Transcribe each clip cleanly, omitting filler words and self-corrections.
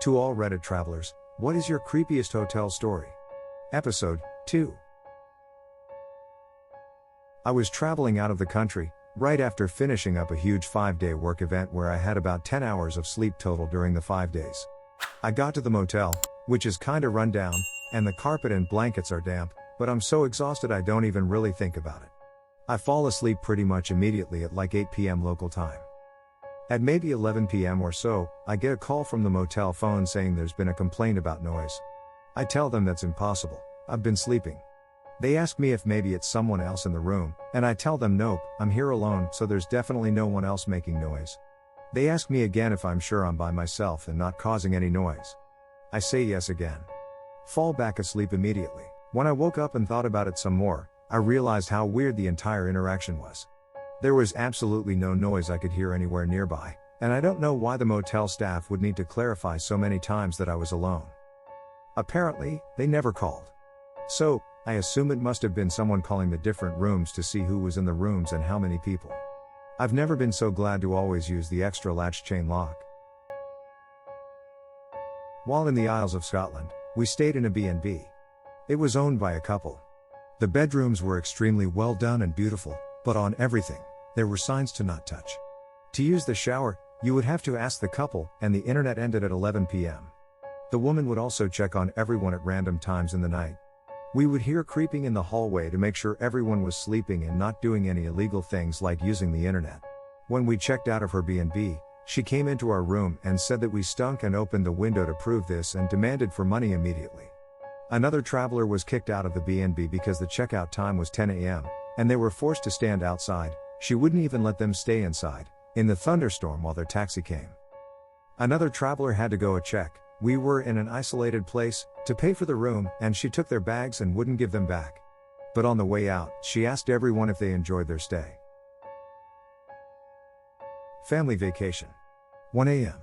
To all Reddit travelers, what is your creepiest hotel story? Episode 2. I was traveling out of the country, right after finishing up a huge 5-day work event where I had about 10 hours of sleep total during the 5 days. I got to the motel, which is kinda run down, and the carpet and blankets are damp, but I'm so exhausted I don't even really think about it. I fall asleep pretty much immediately at like 8 p.m. local time. At maybe 11 p.m. or so, I get a call from the motel phone saying there's been a complaint about noise. I tell them that's impossible, I've been sleeping. They ask me if maybe it's someone else in the room, and I tell them nope, I'm here alone, so there's definitely no one else making noise. They ask me again if I'm sure I'm by myself and not causing any noise. I say yes again. Fall back asleep immediately. When I woke up and thought about it some more, I realized how weird the entire interaction was. There was absolutely no noise I could hear anywhere nearby, and I don't know why the motel staff would need to clarify so many times that I was alone. Apparently, they never called. So, I assume it must have been someone calling the different rooms to see who was in the rooms and how many people. I've never been so glad to always use the extra latch chain lock. While in the Isles of Scotland, we stayed in a B&B. It was owned by a couple. The bedrooms were extremely well done and beautiful, but on everything, there were signs to not touch. To use the shower, you would have to ask the couple, and the internet ended at 11 p.m. The woman would also check on everyone at random times in the night. We would hear creeping in the hallway to make sure everyone was sleeping and not doing any illegal things like using the internet. When we checked out of her B&B, she came into our room and said that we stunk and opened the window to prove this and demanded for money immediately. Another traveler was kicked out of the B&B because the checkout time was 10 a.m. and they were forced to stand outside. She wouldn't even let them stay inside, in the thunderstorm while their taxi came. Another traveler had to go a check. We were in an isolated place, to pay for the room, and she took their bags and wouldn't give them back. But on the way out, she asked everyone if they enjoyed their stay. Family vacation. 1 a.m.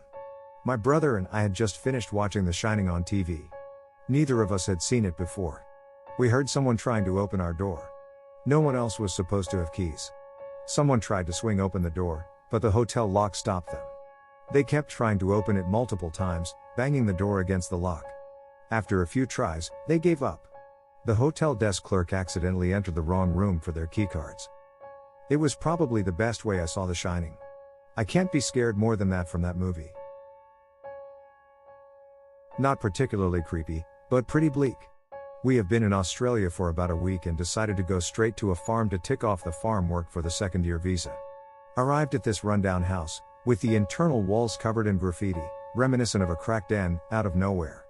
My brother and I had just finished watching The Shining on TV. Neither of us had seen it before. We heard someone trying to open our door. No one else was supposed to have keys. Someone tried to swing open the door, but the hotel lock stopped them. They kept trying to open it multiple times, banging the door against the lock. After a few tries, they gave up. The hotel desk clerk accidentally entered the wrong room for their keycards. It was probably the best way I saw The Shining. I can't be scared more than that from that movie. Not particularly creepy, but pretty bleak. We have been in Australia for about a week and decided to go straight to a farm to tick off the farm work for the second-year visa. Arrived at this rundown house, with the internal walls covered in graffiti, reminiscent of a crack den, out of nowhere.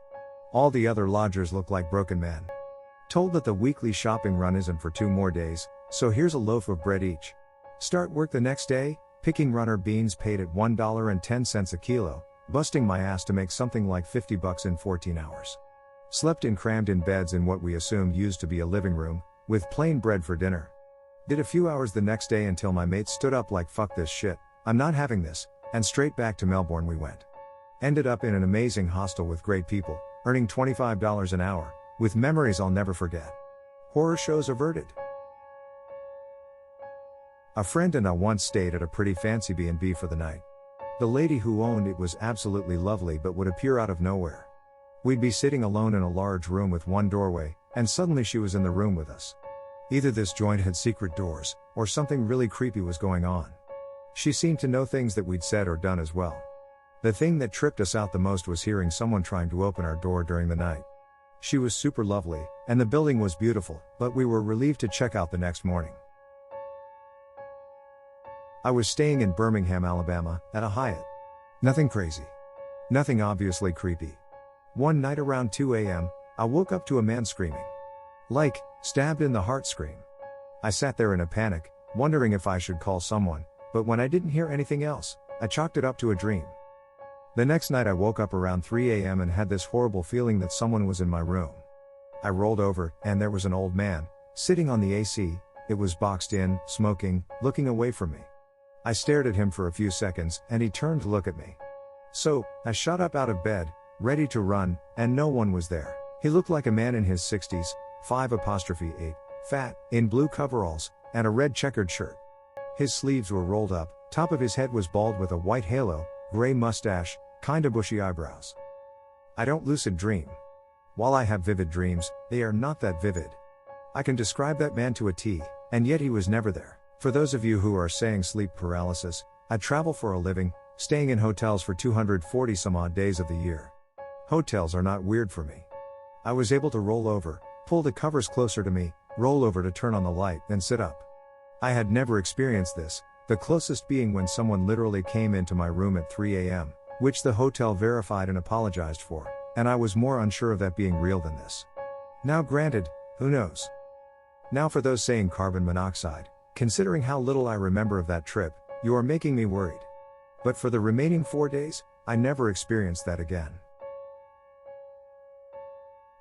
All the other lodgers look like broken men. Told that the weekly shopping run isn't for 2 more days, so here's a loaf of bread each. Start work the next day, picking runner beans paid at $1.10 a kilo, busting my ass to make something like $50 in 14 hours. Slept in crammed in beds in what we assumed used to be a living room, with plain bread for dinner. Did a few hours the next day until my mate stood up like fuck this shit, I'm not having this, and straight back to Melbourne we went. Ended up in an amazing hostel with great people, earning $25 an hour, with memories I'll never forget. Horror shows averted. A friend and I once stayed at a pretty fancy B&B for the night. The lady who owned it was absolutely lovely but would appear out of nowhere. We'd be sitting alone in a large room with one doorway, and suddenly she was in the room with us. Either this joint had secret doors, or something really creepy was going on. She seemed to know things that we'd said or done as well. The thing that tripped us out the most was hearing someone trying to open our door during the night. She was super lovely, and the building was beautiful, but we were relieved to check out the next morning. I was staying in Birmingham, Alabama, at a Hyatt. Nothing crazy. Nothing obviously creepy. One night around 2 a.m., I woke up to a man screaming. Like, stabbed in the heart scream. I sat there in a panic, wondering if I should call someone, but when I didn't hear anything else, I chalked it up to a dream. The next night I woke up around 3 a.m. and had this horrible feeling that someone was in my room. I rolled over, and there was an old man, sitting on the AC, it was boxed in, smoking, looking away from me. I stared at him for a few seconds, and he turned to look at me. So, I shot up out of bed, ready to run, and no one was there. He looked like a man in his 60s, 5'8", fat, in blue coveralls, and a red checkered shirt. His sleeves were rolled up, top of his head was bald with a white halo, gray mustache, kinda bushy eyebrows. I don't lucid dream. While I have vivid dreams, they are not that vivid. I can describe that man to a T, and yet he was never there. For those of you who are saying sleep paralysis, I travel for a living, staying in hotels for 240 some odd days of the year. Hotels are not weird for me. I was able to roll over, pull the covers closer to me, roll over to turn on the light, then sit up. I had never experienced this, the closest being when someone literally came into my room at 3 a.m., which the hotel verified and apologized for, and I was more unsure of that being real than this. Now granted, who knows? Now for those saying carbon monoxide, considering how little I remember of that trip, you are making me worried. But for the remaining 4 days, I never experienced that again.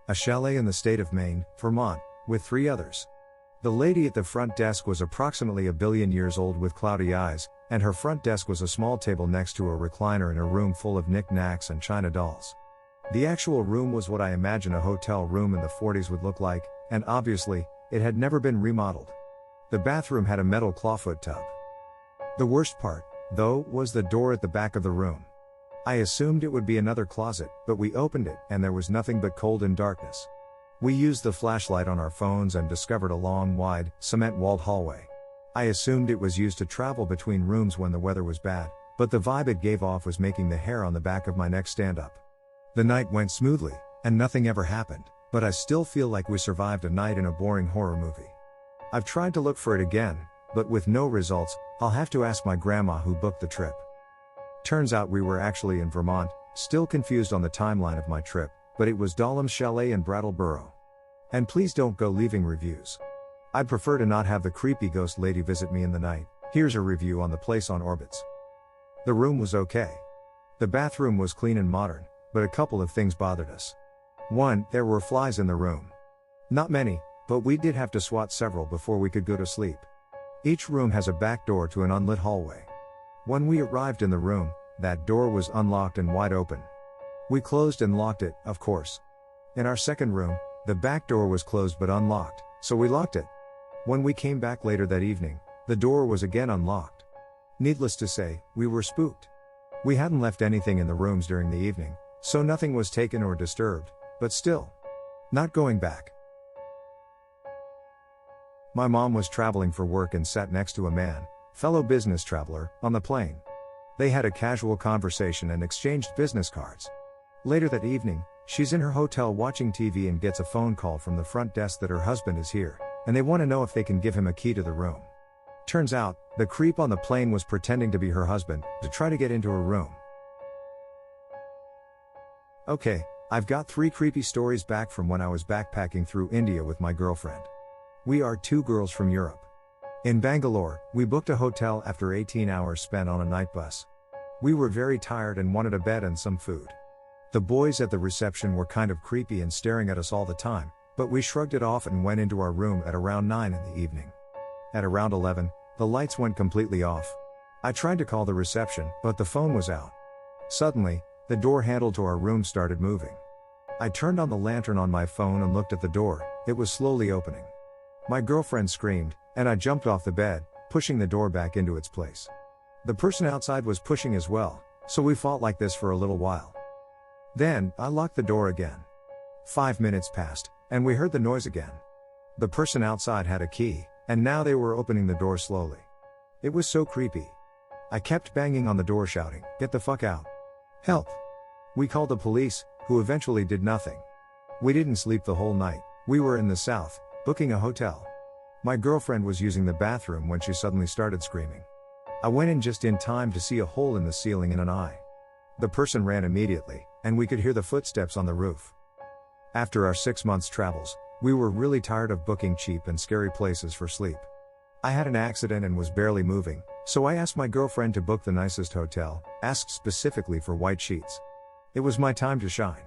A chalet in the state of Maine, Vermont, with 3 others. The lady at the front desk was approximately a billion years old with cloudy eyes, and her front desk was a small table next to a recliner in a room full of knick-knacks and china dolls. The actual room was what I imagine a hotel room in the 40s would look like, and obviously, it had never been remodeled. The bathroom had a metal clawfoot tub. The worst part, though, was the door at the back of the room. I assumed it would be another closet, but we opened it, and there was nothing but cold and darkness. We used the flashlight on our phones and discovered a long, wide, cement-walled hallway. I assumed it was used to travel between rooms when the weather was bad, but the vibe it gave off was making the hair on the back of my neck stand up. The night went smoothly, and nothing ever happened, but I still feel like we survived a night in a boring horror movie. I've tried to look for it again, but with no results. I'll have to ask my grandma who booked the trip. Turns out we were actually in Vermont, still confused on the timeline of my trip, but it was Dahlham's Chalet in Brattleboro. And please don't go leaving reviews. I'd prefer to not have the creepy ghost lady visit me in the night. Here's a review on the place on Orbitz. The room was okay. The bathroom was clean and modern, but a couple of things bothered us. 1, there were flies in the room. Not many, but we did have to swat several before we could go to sleep. Each room has a back door to an unlit hallway. When we arrived in the room, that door was unlocked and wide open. We closed and locked it, of course. In our second room, the back door was closed but unlocked, so we locked it. When we came back later that evening, the door was again unlocked. Needless to say, we were spooked. We hadn't left anything in the rooms during the evening, so nothing was taken or disturbed, but still. Not going back. My mom was traveling for work and sat next to a man, fellow business traveler, on the plane. They had a casual conversation and exchanged business cards. Later that evening, she's in her hotel watching TV and gets a phone call from the front desk that her husband is here, and they want to know if they can give him a key to the room. Turns out, the creep on the plane was pretending to be her husband, to try to get into her room. Okay, I've got 3 creepy stories back from when I was backpacking through India with my girlfriend. We are 2 girls from Europe. In Bangalore, we booked a hotel after 18 hours spent on a night bus. We were very tired and wanted a bed and some food. The boys at the reception were kind of creepy and staring at us all the time, but we shrugged it off and went into our room at around 9 in the evening. At around 11, the lights went completely off. I tried to call the reception, but the phone was out. Suddenly, the door handle to our room started moving. I turned on the lantern on my phone and looked at the door. It was slowly opening. My girlfriend screamed, and I jumped off the bed, pushing the door back into its place. The person outside was pushing as well, so we fought like this for a little while. Then, I locked the door again. 5 minutes passed, and we heard the noise again. The person outside had a key, and now they were opening the door slowly. It was so creepy. I kept banging on the door shouting, "Get the fuck out. Help." We called the police, who eventually did nothing. We didn't sleep the whole night. We were in the south, booking a hotel. My girlfriend was using the bathroom when she suddenly started screaming. I went in just in time to see a hole in the ceiling and an eye. The person ran immediately, and we could hear the footsteps on the roof. After our 6 months travels, we were really tired of booking cheap and scary places for sleep. I had an accident and was barely moving, so I asked my girlfriend to book the nicest hotel, asked specifically for white sheets. It was my time to shine.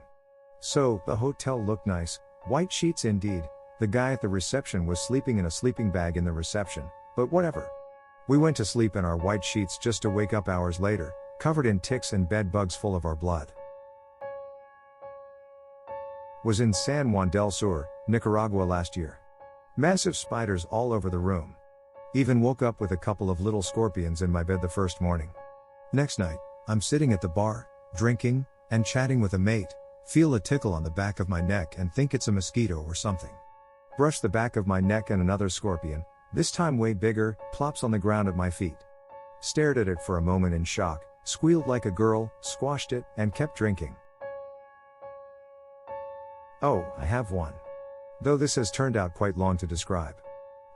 So, the hotel looked nice, white sheets indeed. The guy at the reception was sleeping in a sleeping bag in the reception, but whatever. We went to sleep in our white sheets just to wake up hours later, covered in ticks and bed bugs full of our blood. Was in San Juan del Sur, Nicaragua last year. Massive spiders all over the room. Even woke up with a couple of little scorpions in my bed the first morning. Next night, I'm sitting at the bar, drinking, and chatting with a mate, Feel a tickle on the back of my neck and think it's a mosquito or something. Brush the back of my neck and another scorpion, this time way bigger, plops on the ground at my feet. Stared at it for a moment in shock, squealed like a girl, squashed it, and kept drinking. Oh, I have one. Though this has turned out quite long to describe.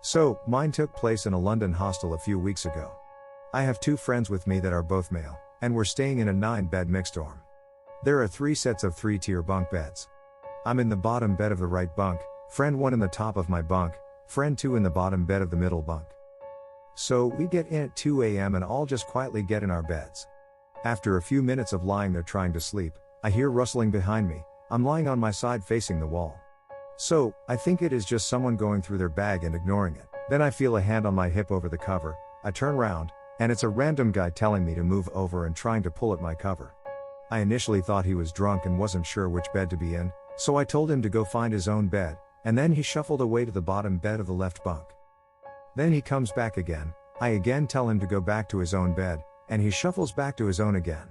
So, mine took place in a London hostel a few weeks ago. I have 2 friends with me that are both male, and we're staying in a 9-bed mixed dorm. There are 3 sets of 3-tier bunk beds. I'm in the bottom bed of the right bunk, friend 1 in the top of my bunk, friend 2 in the bottom bed of the middle bunk. So, we get in at 2 a.m. and all just quietly get in our beds. After a few minutes of lying there trying to sleep, I hear rustling behind me. I'm lying on my side facing the wall. So, I think it is just someone going through their bag and ignoring it. Then I feel a hand on my hip over the cover. I turn round, and it's a random guy telling me to move over and trying to pull at my cover. I initially thought he was drunk and wasn't sure which bed to be in, so I told him to go find his own bed, and then he shuffled away to the bottom bed of the left bunk. Then he comes back again, I again tell him to go back to his own bed, and he shuffles back to his own again.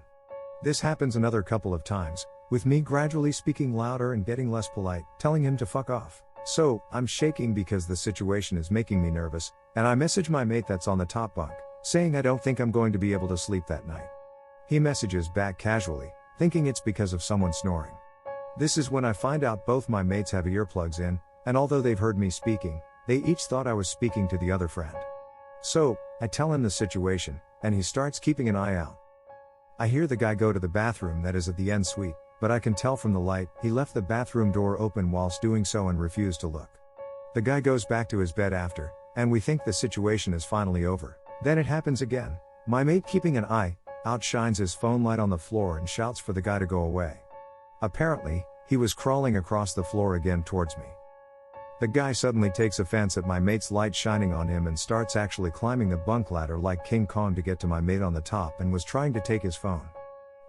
This happens another couple of times, with me gradually speaking louder and getting less polite, telling him to fuck off. So, I'm shaking because the situation is making me nervous, and I message my mate that's on the top bunk, saying I don't think I'm going to be able to sleep that night. He messages back casually, thinking it's because of someone snoring. This is when I find out both my mates have earplugs in, and although they've heard me speaking, they each thought I was speaking to the other friend. So, I tell him the situation, and he starts keeping an eye out. I hear the guy go to the bathroom that is at the end suite, but I can tell from the light, he left the bathroom door open whilst doing so and refused to look. The guy goes back to his bed after, and we think the situation is finally over. Then it happens again. My mate keeping an eye out shines his phone light on the floor and shouts for the guy to go away. Apparently, he was crawling across the floor again towards me. The guy suddenly takes offense at my mate's light shining on him and starts actually climbing the bunk ladder like King Kong to get to my mate on the top and was trying to take his phone.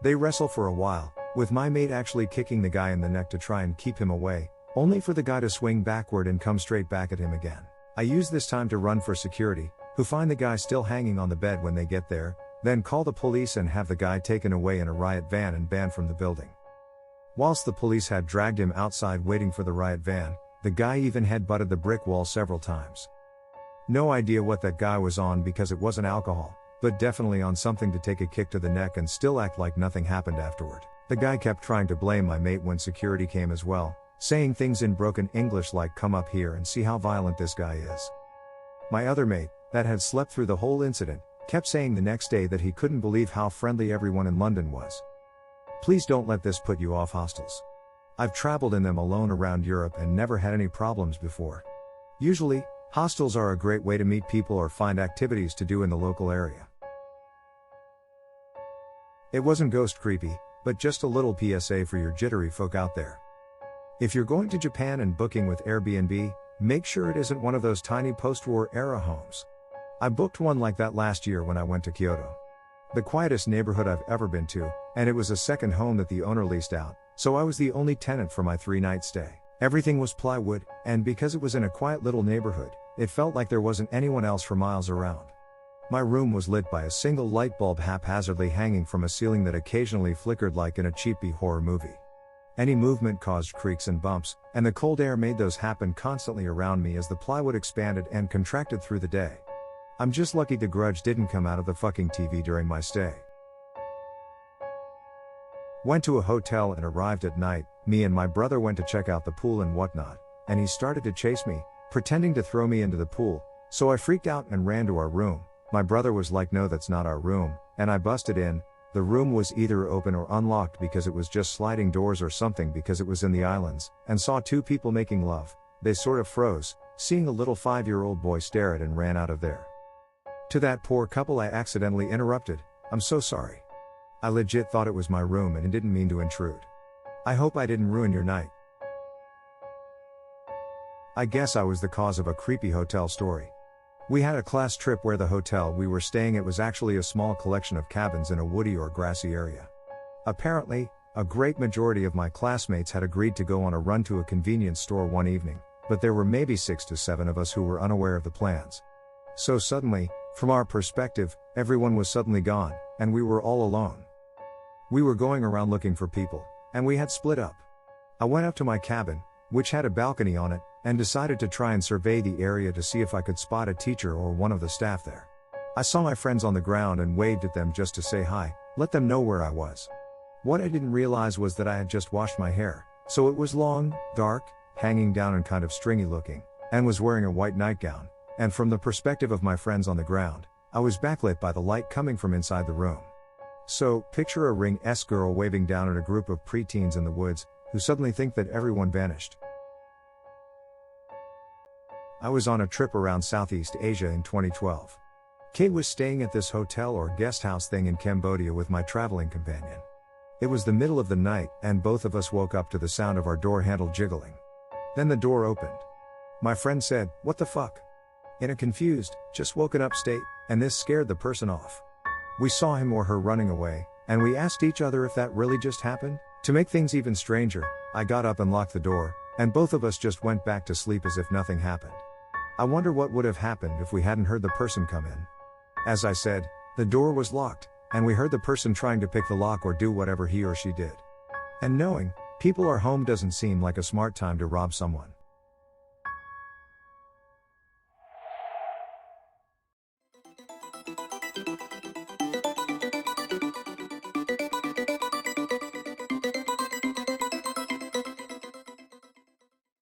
They wrestle for a while, with my mate actually kicking the guy in the neck to try and keep him away, only for the guy to swing backward and come straight back at him again. I use this time to run for security, who find the guy still hanging on the bed when they get there, then call the police and have the guy taken away in a riot van and banned from the building. Whilst the police had dragged him outside waiting for the riot van, the guy even head-butted the brick wall several times. No idea what that guy was on because it wasn't alcohol, but definitely on something to take a kick to the neck and still act like nothing happened afterward. The guy kept trying to blame my mate when security came as well, saying things in broken English like come up here and see how violent this guy is. My other mate, that had slept through the whole incident, kept saying the next day that he couldn't believe how friendly everyone in London was. Please don't let this put you off hostels. I've traveled in them alone around Europe and never had any problems before. Usually, hostels are a great way to meet people or find activities to do in the local area. It wasn't ghost creepy, but just a little PSA for your jittery folk out there. If you're going to Japan and booking with Airbnb, make sure it isn't one of those tiny post-war era homes. I booked one like that last year when I went to Kyoto. The quietest neighborhood I've ever been to, and it was a second home that the owner leased out, so I was the only tenant for my 3-night stay. Everything was plywood, and because it was in a quiet little neighborhood, it felt like there wasn't anyone else for miles around. My room was lit by a single light bulb haphazardly hanging from a ceiling that occasionally flickered like in a cheap B-horror movie. Any movement caused creaks and bumps, and the cold air made those happen constantly around me as the plywood expanded and contracted through the day. I'm just lucky the grudge didn't come out of the fucking TV during my stay. Went to a hotel and arrived at night. Me and my brother went to check out the pool and whatnot, and he started to chase me, pretending to throw me into the pool, so I freaked out and ran to our room. My brother was like, "No, that's not our room," and I busted in. The room was either open or unlocked because it was just sliding doors or something because it was in the islands, and saw 2 people making love. They sort of froze, seeing a little 5-year-old boy stare at and ran out of there. To that poor couple I accidentally interrupted, "I'm so sorry. I legit thought it was my room and didn't mean to intrude. I hope I didn't ruin your night." I guess I was the cause of a creepy hotel story. We had a class trip where the hotel we were staying at was actually a small collection of cabins in a woody or grassy area. Apparently, a great majority of my classmates had agreed to go on a run to a convenience store one evening, but there were maybe 6 to 7 of us who were unaware of the plans. So suddenly, from our perspective, everyone was suddenly gone, and we were all alone. We were going around looking for people, and we had split up. I went up to my cabin, which had a balcony on it, and decided to try and survey the area to see if I could spot a teacher or one of the staff there. I saw my friends on the ground and waved at them just to say hi, let them know where I was. What I didn't realize was that I had just washed my hair, so it was long, dark, hanging down and kind of stringy looking, and was wearing a white nightgown, and from the perspective of my friends on the ground, I was backlit by the light coming from inside the room. So, picture a ring-esque girl waving down at a group of preteens in the woods, who suddenly think that everyone vanished. I was on a trip around Southeast Asia in 2012. Kate was staying at this hotel or guest house thing in Cambodia with my traveling companion. It was the middle of the night, and both of us woke up to the sound of our door handle jiggling. Then the door opened. My friend said, "What the fuck?" in a confused, just woken up state, and this scared the person off. We saw him or her running away, and we asked each other if that really just happened. To make things even stranger, I got up and locked the door, and both of us just went back to sleep as if nothing happened. I wonder what would have happened if we hadn't heard the person come in. As I said, the door was locked, and we heard the person trying to pick the lock or do whatever he or she did. And knowing people are home doesn't seem like a smart time to rob someone.